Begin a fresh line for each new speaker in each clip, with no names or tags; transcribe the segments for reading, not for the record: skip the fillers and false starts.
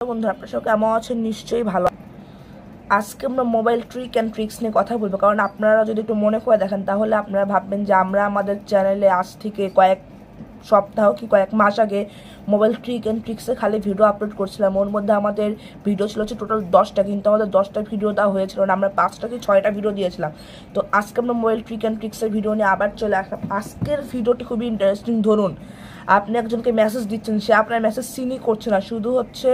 বন্ধুরা আপনারা সবাই কেমন আছেন? নিশ্চয়ই ভালো। আজকে আমরা মোবাইল ট্রিক অ্যান্ড ট্রিক্স নিয়ে কথা বলবো, কারণ আপনারা যদি একটু মনে করে দেখেন তাহলে আপনারা ভাববেন যে আমরা আমাদের চ্যানেলে আজ থেকে কয়েক সপ্তাহ কি কয়েক মাস আগে মোবাইল ট্রিক অ্যান্ড ট্রিক্সে খালি ভিডিও আপলোড করছিলাম। ওর মধ্যে আমাদের ভিডিও ছিল হচ্ছে টোটাল 10টা, কিন্তু আমাদের 10টা ভিডিও দেওয়া হয়েছিল না, আমরা 5টা কি 6টা ভিডিও দিয়েছিলাম। তো আজকে আমরা মোবাইল ট্রিক অ্যান্ড ট্রিক্সের ভিডিও নিয়ে আবার চলে আসলাম। আজকের ভিডিওটি খুবই ইন্টারেস্টিং। ধরুন আপনি একজনকে মেসেজ দিচ্ছেন, সে আপনার মেসেজ সিনই করছে না, শুধু হচ্ছে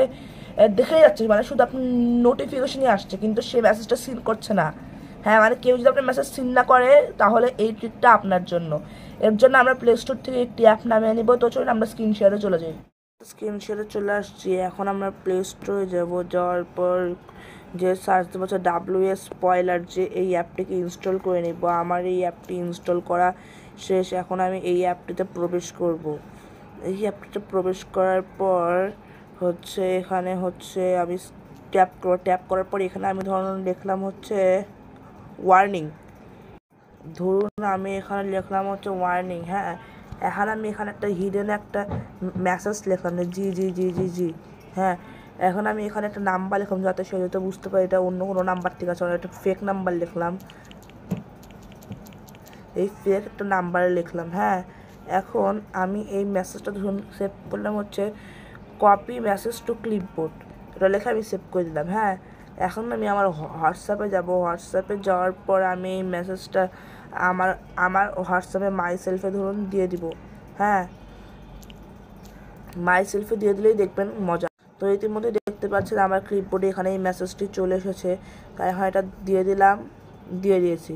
দেখেই যাচ্ছে, মানে শুধু আপনার নোটিফিকেশনই আসছে কিন্তু সে মেসেজটা সিন করছে না। হ্যাঁ, মানে কেউ যদি আপনার মেসেজ সিন না করে তাহলে এই ট্রিকটা আপনার জন্য। এর জন্য আমরা প্লে স্টোর থেকে একটি অ্যাপ নামিয়ে নিব। তো চলুন আমরা স্ক্রিন শেয়ারে চলে যাই। স্ক্রিন শেয়ারে চলে আসছি। এখন আমরা প্লে স্টোরে যাব, যাওয়ার পর যে সার্চ দেবো হচ্ছে WS স্পয়লার, যে এই অ্যাপটিকে ইনস্টল করে নিব। আমার এই অ্যাপটি ইনস্টল করা শেষ। এখন আমি এই অ্যাপটিতে প্রবেশ করব। এই অ্যাপটিতে প্রবেশ করার পর হচ্ছে এখানে হচ্ছে আমি ট্যাপ করার পর এখানে আমি ধরুন লিখলাম হচ্ছে ওয়ার্নিং। ধরুন আমি এখানে লিখলাম হচ্ছে ওয়ার্নিং। হ্যাঁ, এখন আমি এখানে একটা হিডেন একটা মেসেজ লিখলাম যে জি জি জি জি জি। হ্যাঁ, এখন আমি এখানে একটা নাম্বার লিখলাম যাতে সে যাতে বুঝতে পারে এটা অন্য কোনো নাম্বার থেকে আছে। একটা ফেক নাম্বার লিখলাম, এই ফেক একটা নাম্বারে লিখলাম। হ্যাঁ, এখন আমি এই মেসেজটা ধরুন সেভ করলাম হচ্ছে কপি মেসেজ টু ক্লিপবোর্ড, এটা লেখা আমি সেভ করে দিলাম। হ্যাঁ, এখন আমি আমার হোয়াটসঅ্যাপে যাব। হোয়াটসঅ্যাপে যাওয়ার পর আমি এই মেসেজটা আমার আমার হোয়াটসঅ্যাপে মাই সেলফে ধরুন দিয়ে দিব। হ্যাঁ, মাই সেলফে দিয়ে দিলেই দেখবেন মজা। তো ইতিমধ্যে দেখতে পাচ্ছেন আমার ক্লিপবোর্ডে এখানে এই মেসেজটি চলে এসেছে। তাই এখন এটা দিয়ে দিলাম, দিয়ে দিয়েছি।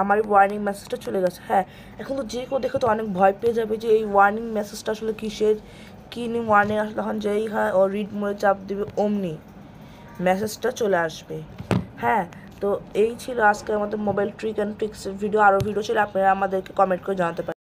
আমার এই ওয়ার্নিং মেসেজটা চলে গেছে। হ্যাঁ, এখন তো যে কেউ দেখে তো অনেক ভয় পেয়ে যাবে যে এই ওয়ার্নিং মেসেজটা আসলে কিসের, কী নিয়ে ওয়ার্নিং আসলে। তখন যেই হ্যাঁ ও রিড মোডে চাপ দেবে অমনি মেসেজটা চলে আসবে। হ্যাঁ, তো এই ছিল আজকে আমাদের মোবাইল ট্রিক অ্যান্ড ট্রিক্সের ভিডিও। আরও ভিডিও ছিল, আপনারা আমাদেরকে কমেন্ট করে জানাতে পারেন।